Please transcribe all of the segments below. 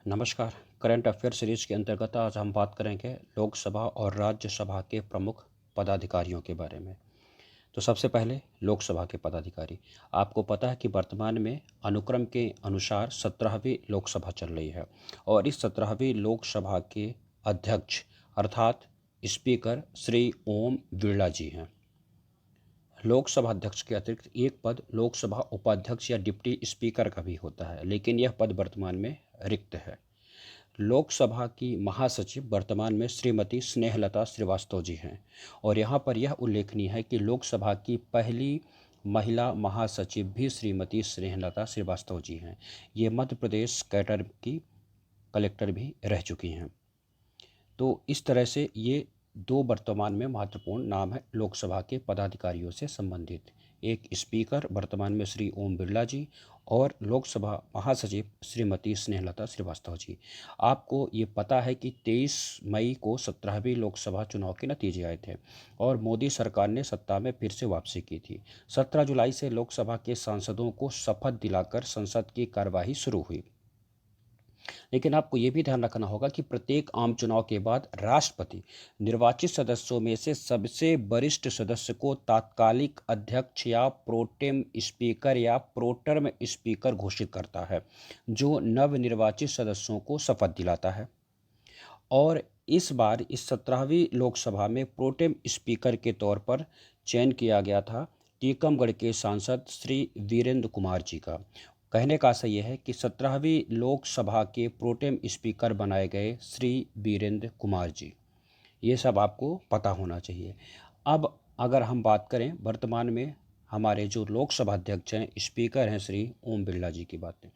नमस्कार। Current affair series के अंतर्गत आज हम बात करेंगे लोकसभा और राज्यसभा के प्रमुख पदाधिकारियों के बारे में। तो सबसे पहले लोकसभा के पदाधिकारी। आपको पता है कि वर्तमान में अनुक्रम के अनुसार 17वीं लोकसभा चल रही है और इस 17वीं लोकसभा के अध्यक्ष अर्थात स्पीकर श्री ओम बिरला जी हैं। लोकसभा अध्यक्ष के अतिरिक्त एक पद लोकसभा उपाध्यक्ष या डिप्टी स्पीकर का भी होता है, लेकिन यह पद वर्तमान में रिक्त है। लोकसभा की महासचिव वर्तमान में श्रीमती स्नेहलता श्रीवास्तव जी हैं और यहाँ पर यह उल्लेखनीय है कि लोकसभा की पहली महिला महासचिव भी श्रीमती स्नेहलता श्रीवास्तव जी हैं। ये मध्य प्रदेश कैडर की कलेक्टर भी रह चुकी हैं। तो इस तरह से ये दो वर्तमान में महत्वपूर्ण नाम है लोकसभा के पदाधिकारियों से संबंधित। एक स्पीकर वर्तमान में श्री ओम बिरला जी और लोकसभा महासचिव श्रीमती स्नेहलता श्रीवास्तव जी। आपको ये पता है कि 23 मई को 17वीं लोकसभा चुनाव के नतीजे आए थे और मोदी सरकार ने सत्ता में फिर से वापसी की थी। 17 जुलाई से लोकसभा के सांसदों को शपथ दिलाकर संसद की कार्यवाही शुरू हुई। लेकिन आपको ये भी ध्यान रखना होगा कि प्रत्येक आम चुनाव के बाद राष्ट्रपति निर्वाचित सदस्यों में से सबसे वरिष्ठ सदस्य को तात्कालिक अध्यक्ष या प्रोटेम स्पीकर या प्रोटर्म स्पीकर घोषित करता है, जो नवनिर्वाचित सदस्यों को शपथ दिलाता है। और इस बार इस 17वीं लोकसभा में प्रोटेम स्पीकर के तौर पर चयन किया गया था टीकमगढ़ के सांसद श्री वीरेंद्र कुमार जी का। कहने का आशय यह है कि 17वीं लोकसभा के प्रोटेम स्पीकर बनाए गए श्री वीरेंद्र कुमार जी। ये सब आपको पता होना चाहिए। अब अगर हम बात करें वर्तमान में हमारे जो लोकसभा अध्यक्ष हैं, स्पीकर हैं श्री ओम बिरला जी की बातें,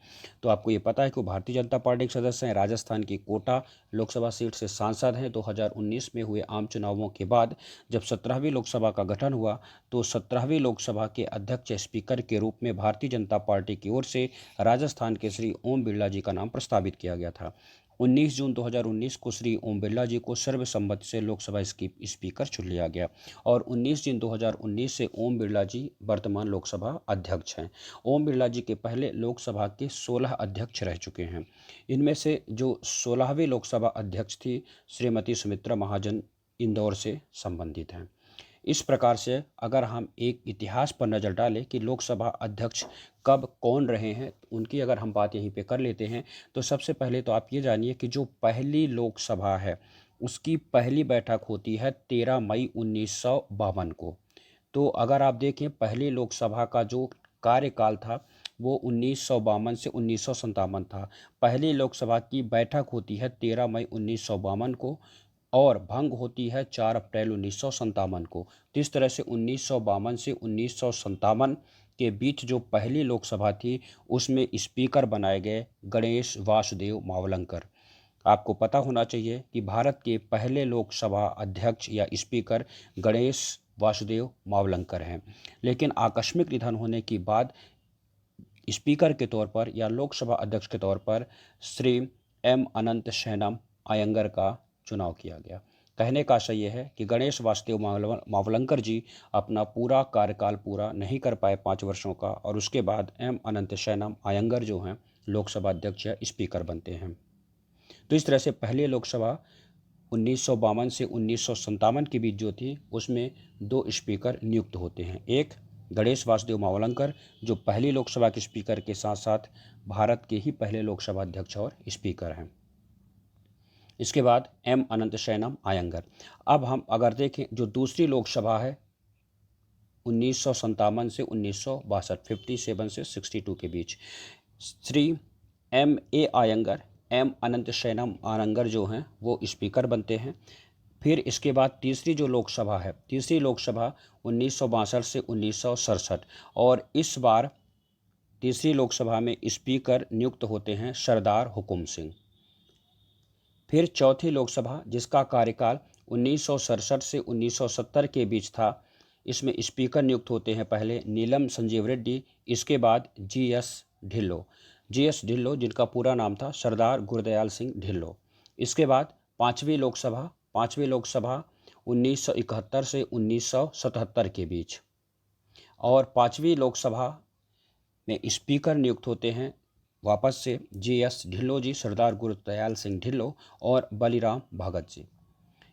तो आपको ये पता है कि वो भारतीय जनता पार्टी के सदस्य हैं। राजस्थान की कोटा लोकसभा सीट से सांसद हैं। 2019 में हुए आम चुनावों के बाद जब 17वीं लोकसभा का गठन हुआ तो 17वीं लोकसभा के अध्यक्ष स्पीकर के रूप में भारतीय जनता पार्टी की ओर से राजस्थान के श्री ओम बिरला जी का नाम प्रस्तावित किया गया था। 19 जून 2019 को श्री ओम बिरला जी को सर्वसम्मति से लोकसभा स्पीकर चुन लिया गया और 19 जून 2019 से ओम बिरला जी वर्तमान लोकसभा अध्यक्ष हैं। ओम बिरला जी के पहले लोकसभा के 16 अध्यक्ष रह चुके हैं। इनमें से जो 16वीं लोकसभा अध्यक्ष थी श्रीमती सुमित्रा महाजन इंदौर से संबंधित हैं। इस प्रकार से अगर हम एक इतिहास पर नज़र डालें कि लोकसभा अध्यक्ष कब कौन रहे हैं, उनकी अगर हम बात यहीं पे कर लेते हैं तो सबसे पहले तो आप ये जानिए कि जो पहली लोकसभा है उसकी पहली बैठक होती है 13 मई 1952 को। तो अगर आप देखें पहली लोकसभा का जो कार्यकाल था वो 1952 से 1957 था। पहली लोकसभा की बैठक होती है 13 मई 1952 को और भंग होती है 4 अप्रैल 1957 को। तो इस तरह से 1952 से 1957 के बीच जो पहली लोकसभा थी उसमें स्पीकर बनाए गए गणेश वासुदेव मावलंकर। आपको पता होना चाहिए कि भारत के पहले लोकसभा अध्यक्ष या स्पीकर गणेश वासुदेव मावलंकर हैं, लेकिन आकस्मिक निधन होने के बाद स्पीकर के तौर पर या लोकसभा अध्यक्ष के तौर पर श्री एम अनंत शयनम अयंगर का चुनाव किया गया। कहने का आशय यह है कि गणेश वासुदेव मावलंकर जी अपना पूरा कार्यकाल पूरा नहीं कर पाए 5 वर्षों का और उसके बाद एम अनंत शयनम अयंगर जो हैं लोकसभा अध्यक्ष या स्पीकर बनते हैं। तो इस तरह से पहले लोकसभा 1952 से 1957 के बीच जो थी उसमें 2 स्पीकर नियुक्त होते हैं। एक गणेश वासुदेव मावलंकर जो पहली लोकसभा के स्पीकर के साथ साथ भारत के ही पहले लोकसभा अध्यक्ष और स्पीकर हैं। इसके बाद एम अनंत शयनम अयंगर। अब हम अगर देखें जो दूसरी लोकसभा है 1957 से 1962 57 से 62 के बीच Shri M A Ayyangar M Ananth Sayanam Ayyangar जो हैं वो स्पीकर बनते हैं। फिर इसके बाद तीसरी जो लोकसभा है तीसरी लोकसभा 1962 से 1967 और इस बार तीसरी लोकसभा में स्पीकर नियुक्त होते हैं सरदार हुकुम सिंह। फिर चौथी लोकसभा जिसका कार्यकाल 1967 से 1970 के बीच था, इसमें स्पीकर नियुक्त होते हैं पहले नीलम संजीव रेड्डी, इसके बाद जी एस ढिल्लो जिनका पूरा नाम था सरदार गुरदयाल सिंह ढिल्लो। इसके बाद पाँचवीं लोकसभा 1971 से 1977 के बीच और पाँचवीं लोकसभा में स्पीकर नियुक्त होते हैं वापस से जी.एस. ढिल्लों जी, सरदार गुरुदयाल सिंह ढिल्लों और बलिराम भगत जी।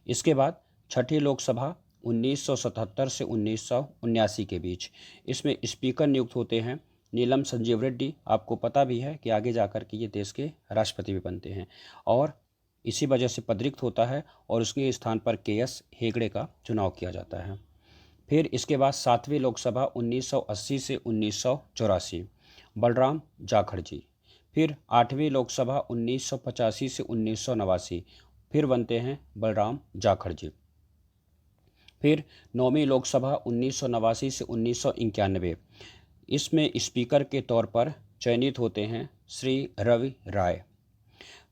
इसके बाद छठी लोकसभा 1977 से 1979 के बीच, इसमें स्पीकर नियुक्त होते हैं नीलम संजीव रेड्डी। आपको पता भी है कि आगे जाकर के ये देश के राष्ट्रपति भी बनते हैं और इसी वजह से पदरिक्त होता है और उसके स्थान पर के.एस. हेगड़े का चुनाव किया जाता है। फिर इसके बाद 7वीं लोकसभा 1980 से 1984, बलराम जाखड़ जी। फिर 8वीं लोकसभा 1985 से 1989, फिर बनते हैं बलराम जाखड़ जी। फिर 9वीं लोकसभा 1989 से 1991, इसमें स्पीकर के तौर पर चयनित होते हैं श्री रवि राय।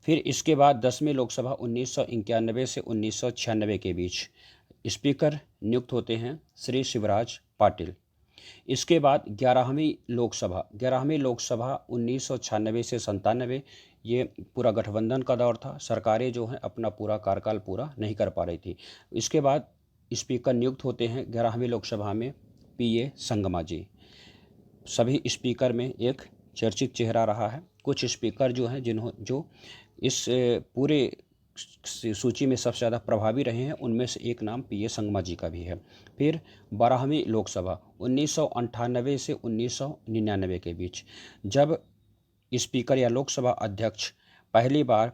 फिर इसके बाद 10वीं लोकसभा 1991 से 1996 के बीच स्पीकर नियुक्त होते हैं श्री शिवराज पाटिल। इसके बाद 11वीं लोकसभा 1996 से 97, ये पूरा गठबंधन का दौर था। सरकारें जो हैं अपना पूरा कार्यकाल पूरा नहीं कर पा रही थी। इसके बाद स्पीकर नियुक्त होते हैं 11वीं लोकसभा में पी.ए. संगमा जी। सभी स्पीकर में एक चर्चित चेहरा रहा है। कुछ स्पीकर जो हैं जो इस पूरे सूची में सबसे ज़्यादा प्रभावी रहे हैं, उनमें से एक नाम पी.ए. संगमा जी का भी है। फिर 12वीं लोकसभा 1998 से 1999 के बीच, जब स्पीकर या लोकसभा अध्यक्ष पहली बार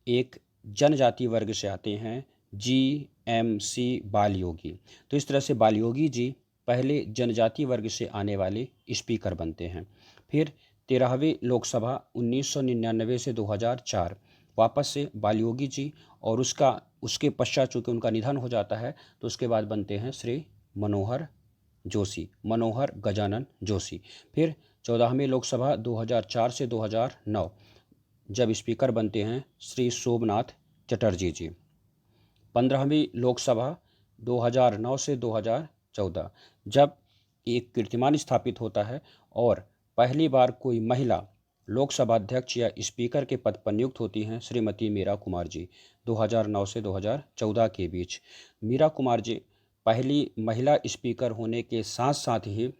एक जनजाति वर्ग से आते हैं, जी.एम.सी. बाल योगी। तो इस तरह से बाल योगी जी पहले जनजाति वर्ग से आने वाले स्पीकर बनते हैं। फिर 13वीं लोकसभा 1999 से 2004, वापस से बाल योगी जी, और उसके पश्चात चूँकि उनका निधन हो जाता है तो उसके बाद बनते हैं श्री मनोहर गजानन जोशी। फिर 14वीं लोकसभा 2004 से 2009, जब स्पीकर बनते हैं श्री सोमनाथ चटर्जी जी। 15वीं लोकसभा 2009 से 2014, जब एक कीर्तिमान स्थापित होता है और पहली बार कोई महिला लोकसभा अध्यक्ष या स्पीकर के पद पर नियुक्त होती हैं श्रीमती मीरा कुमार जी। 2009 से 2014 के बीच मीरा कुमार जी पहली महिला स्पीकर होने के साथ साथ ही,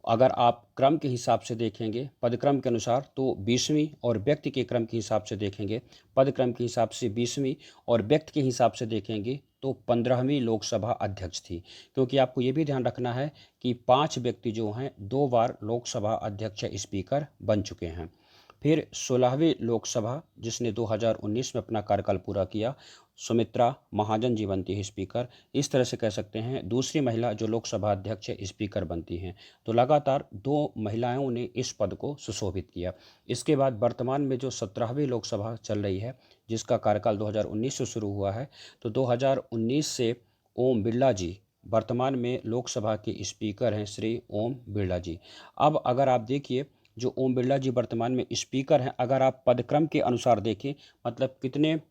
अगर आप क्रम के हिसाब से देखेंगे पदक्रम के अनुसार तो 20वीं, और व्यक्ति के क्रम के हिसाब से देखेंगे पदक्रम के हिसाब से 20वीं, और व्यक्ति के हिसाब से देखेंगे तो 15वीं लोकसभा अध्यक्ष थी। क्योंकि आपको ये भी ध्यान रखना है कि 5 व्यक्ति जो हैं 2 बार लोकसभा अध्यक्ष या स्पीकर बन चुके हैं। फिर 16वीं लोकसभा, जिसने 2019 में अपना कार्यकाल पूरा किया, सुमित्रा महाजन जी बनती है स्पीकर। इस तरह से कह सकते हैं दूसरी महिला जो लोकसभा अध्यक्ष या स्पीकर बनती हैं। तो लगातार 2 महिलाओं ने इस पद को सुशोभित किया। इसके बाद वर्तमान में जो 17वीं लोकसभा चल रही है, जिसका कार्यकाल 2019 से शुरू हुआ है, तो 2019 से ओम बिरला जी वर्तमान में लोकसभा के स्पीकर हैं, श्री ओम बिरला जी। अब अगर आप देखिए, जो ओम बिरला जी वर्तमान में स्पीकर हैं, अगर आप पदक्रम के अनुसार देखें, मतलब कितने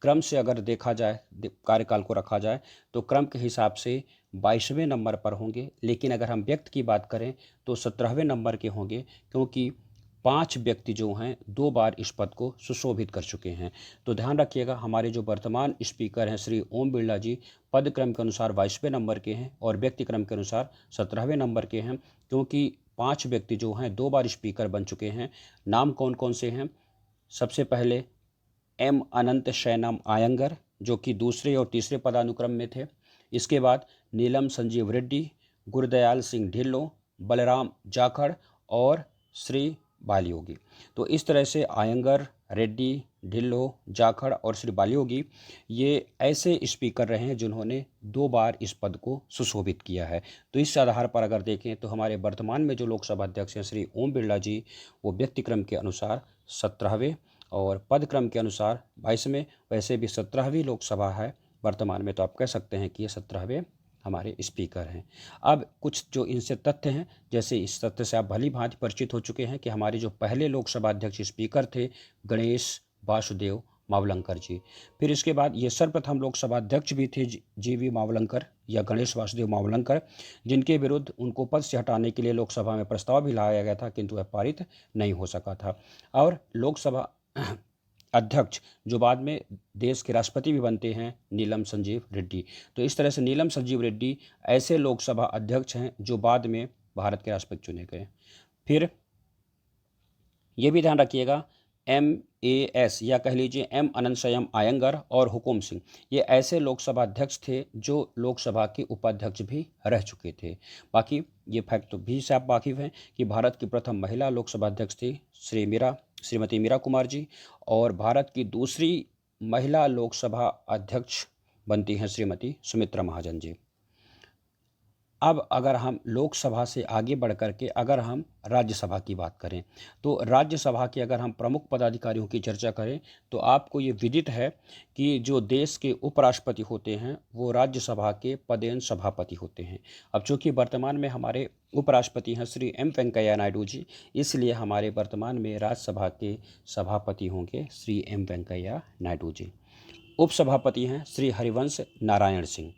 क्रम से अगर देखा जाए, कार्यकाल को रखा जाए, तो क्रम के हिसाब से 22वें नंबर पर होंगे। लेकिन अगर हम व्यक्ति की बात करें तो 17वें नंबर के होंगे, क्योंकि 5 व्यक्ति जो हैं 2 बार इस पद को सुशोभित कर चुके हैं। तो ध्यान रखिएगा, हमारे जो वर्तमान स्पीकर हैं श्री ओम बिरला जी पद क्रम के अनुसार 22वें नंबर के हैं और व्यक्ति क्रम के अनुसार 17वें नंबर के हैं, क्योंकि 5 व्यक्ति जो हैं 2 बार स्पीकर बन चुके हैं। नाम कौन कौन से हैं? सबसे पहले एम अनंत शयनम आयंगर, जो कि दूसरे और तीसरे पदानुक्रम में थे। इसके बाद नीलम संजीव रेड्डी, गुरुदयाल सिंह ढिल्लों, बलराम जाखड़ और श्री बालयोगी। तो इस तरह से आयंगर, रेड्डी, ढिल्लों, जाखड़ और श्री बालयोगी ये ऐसे स्पीकर रहे हैं जिन्होंने 2 बार इस पद को सुशोभित किया है। तो इस आधार पर अगर देखें तो हमारे वर्तमान में जो लोकसभा अध्यक्ष हैं श्री ओम बिरला जी, वो व्यक्तिक्रम के अनुसार 17वें और पद क्रम के अनुसार 22वें। वैसे भी 17वीं लोकसभा है वर्तमान में, तो आप कह सकते हैं कि ये 17वें हमारे स्पीकर हैं। अब कुछ जो इनसे तथ्य हैं, जैसे इस तथ्य से आप भली भांति परिचित हो चुके हैं कि हमारे जो पहले लोकसभा अध्यक्ष स्पीकर थे गणेश वासुदेव मावलंकर जी। फिर इसके बाद ये सर्वप्रथम लोकसभा अध्यक्ष भी थे जी.वी. मावलंकर या गणेश वासुदेव मावलंकर, जिनके विरुद्ध उनको पद से हटाने के लिए लोकसभा में प्रस्ताव भी लाया गया था, किंतु वह पारित नहीं हो सका था। और लोकसभा अध्यक्ष जो बाद में देश के राष्ट्रपति भी बनते हैं, नीलम संजीव रेड्डी। तो इस तरह से नीलम संजीव रेड्डी ऐसे लोकसभा अध्यक्ष हैं जो बाद में भारत के राष्ट्रपति चुने गए। फिर ये भी ध्यान रखिएगा, MAS या कह लीजिए M अनंतशयम आयंगर और हुकुम सिंह, ये ऐसे लोकसभा अध्यक्ष थे जो लोकसभा के उपाध्यक्ष भी रह चुके थे। बाकी ये फैक्ट तो भी से आप वाकिफ़ हैं कि भारत की प्रथम महिला लोकसभा अध्यक्ष थी श्रीमती मीरा कुमार जी, और भारत की दूसरी महिला लोकसभा अध्यक्ष बनती हैं श्रीमती सुमित्रा महाजन जी। अब अगर हम लोकसभा से आगे बढ़ कर के अगर हम राज्यसभा की बात करें, तो राज्यसभा के अगर हम प्रमुख पदाधिकारियों की चर्चा करें तो आपको ये विदित है कि जो देश के उपराष्ट्रपति होते हैं वो राज्यसभा के पदेन सभापति होते हैं। अब चूँकि वर्तमान में हमारे उपराष्ट्रपति हैं श्री M वेंकैया नायडू जी, इसलिए हमारे वर्तमान में राज्यसभा के सभापति होंगे श्री M वेंकैया नायडू जी। उपसभापति हैं श्री हरिवंश नारायण सिंह।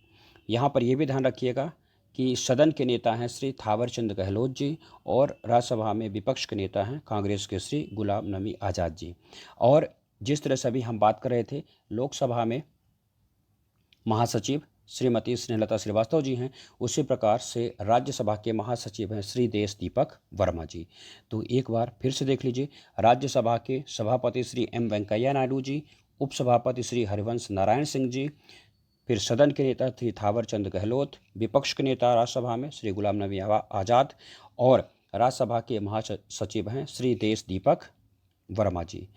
यहाँ पर यह भी ध्यान रखिएगा कि सदन के नेता हैं श्री थावरचंद गहलोत जी, और राज्यसभा में विपक्ष के नेता हैं कांग्रेस के श्री गुलाम नबी आज़ाद जी। और जिस तरह से अभी हम बात कर रहे थे, लोकसभा में महासचिव श्रीमती स्नेहलता श्रीवास्तव जी हैं, उसी प्रकार से राज्यसभा के महासचिव हैं श्री देश दीपक वर्मा जी। तो एक बार फिर से देख लीजिए, राज्यसभा के सभापति श्री M वेंकैया नायडू जी, उपसभापति श्री हरिवंश नारायण सिंह जी, फिर सदन के नेता श्री थावरचंद गहलोत, विपक्ष के नेता राज्यसभा में श्री गुलाम नबी आज़ाद, और राज्यसभा के महासचिव हैं श्री देश दीपक वर्मा जी।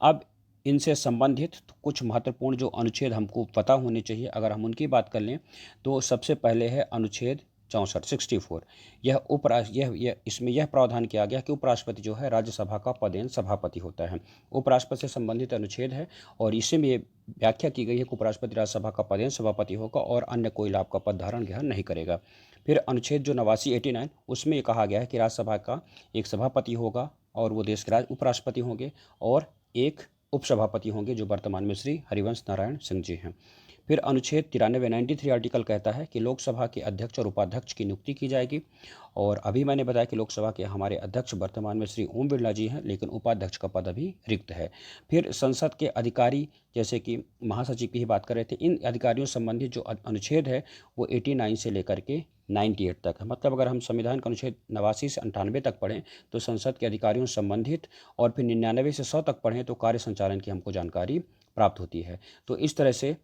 अब इनसे संबंधित कुछ महत्वपूर्ण जो अनुच्छेद हमको पता होने चाहिए, अगर हम उनकी बात कर लें तो सबसे पहले है अनुच्छेद 64 यह इसमें यह प्रावधान किया गया कि उपराष्ट्रपति जो है राज्यसभा का पदेन सभापति होता है। उपराष्ट्रपति से संबंधित अनुच्छेद है, और इसी में व्याख्या की गई है कि उपराष्ट्रपति राज्यसभा का पदेन सभापति होगा और अन्य कोई लाभ का पद धारण ग्रहण नहीं करेगा। फिर अनुच्छेद जो 89 उसमें ये कहा गया है कि राज्यसभा का एक सभापति होगा और वो देश के उपराष्ट्रपति होंगे, और एक उपसभापति होंगे जो वर्तमान में श्री हरिवंश नारायण सिंह जी हैं। फिर अनुच्छेद 93 आर्टिकल कहता है कि लोकसभा के अध्यक्ष और उपाध्यक्ष की नियुक्ति की जाएगी, और अभी मैंने बताया कि लोकसभा के हमारे अध्यक्ष वर्तमान में श्री ओम बिरला जी हैं, लेकिन उपाध्यक्ष का पद अभी रिक्त है। फिर संसद के अधिकारी, जैसे कि महासचिव की ही बात कर रहे थे, इन अधिकारियों संबंधित जो अनुच्छेद है वो 89 से लेकर के 98 तक है। मतलब अगर हम संविधान का अनुच्छेद 89 से 98 तक पढ़ें तो संसद के अधिकारियों संबंधित, और फिर 99 से 100 तक पढ़ें तो कार्य संचालन की हमको जानकारी प्राप्त होती है। तो इस तरह से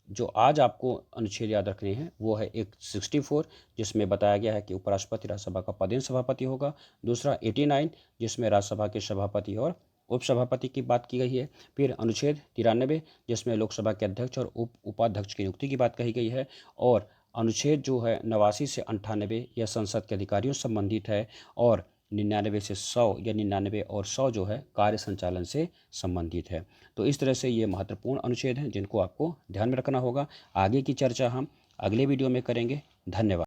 जो आज आपको अनुच्छेद याद रखने हैं वो है एक 64 जिसमें बताया गया है कि उपराष्ट्रपति राज्यसभा का पदेन सभापति होगा, दूसरा 89 जिसमें राज्यसभा के सभापति और उपसभापति की बात की गई है, फिर अनुच्छेद 93 जिसमें लोकसभा के अध्यक्ष और उपाध्यक्ष की नियुक्ति की बात कही गई है, और अनुच्छेद जो है 89 से 98 यह संसद के अधिकारियों से संबंधित है, और 99 से 100 या 99 और 100 जो है कार्य संचालन से संबंधित है। तो इस तरह से ये महत्वपूर्ण अनुच्छेद हैं जिनको आपको ध्यान में रखना होगा। आगे की चर्चा हम अगले वीडियो में करेंगे। धन्यवाद।